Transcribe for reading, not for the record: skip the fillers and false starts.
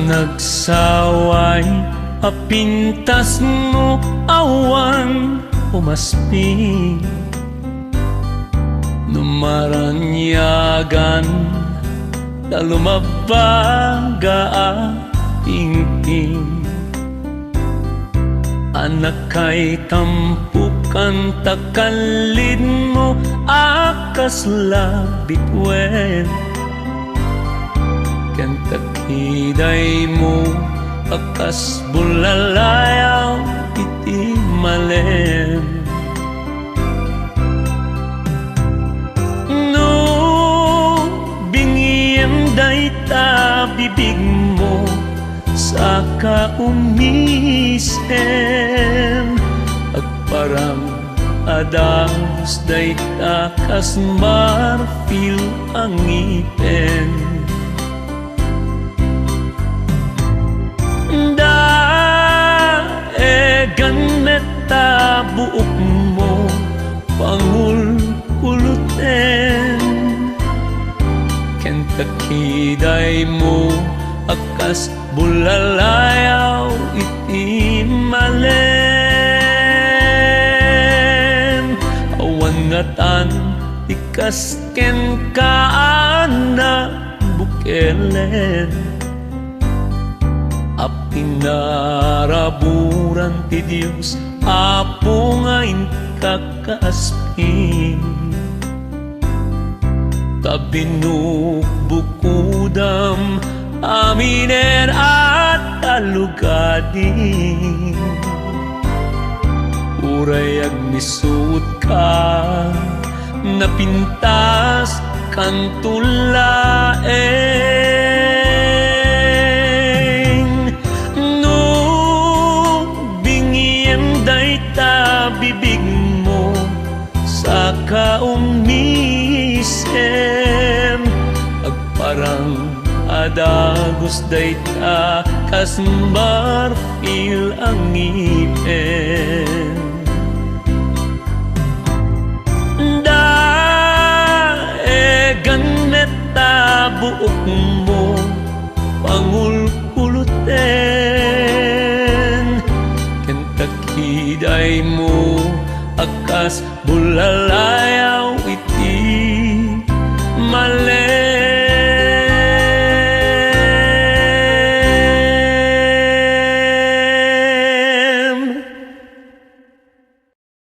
Nagsaway apintas mo awan umaspi, numaranyagan na lumabaga tingting. Anak kay tampukan takalid mo akas labitwen, kan takiday mo akas bulalayaw iti malen. No bingiem dayta bibig mo sa kaumisem, agparang adams dayta kas marfil ang ipen. Ganmeta buok mo pangulkuluten, ken takiday mo akas bulalayaw iti malen. Awan ngatan ikas ken kaana bukelen, apinaraburan ti Diyos apo nga inkakaspin. Tabinukbukudam aminen at alugadin, uray agmisut ka napintas kantulaen. Bibig mo sa kaumisem, agparang adagos dayta kas marfil ang ipen. Daegan meta buok mo pangulkuluten, ken takiday mo akas bulalaya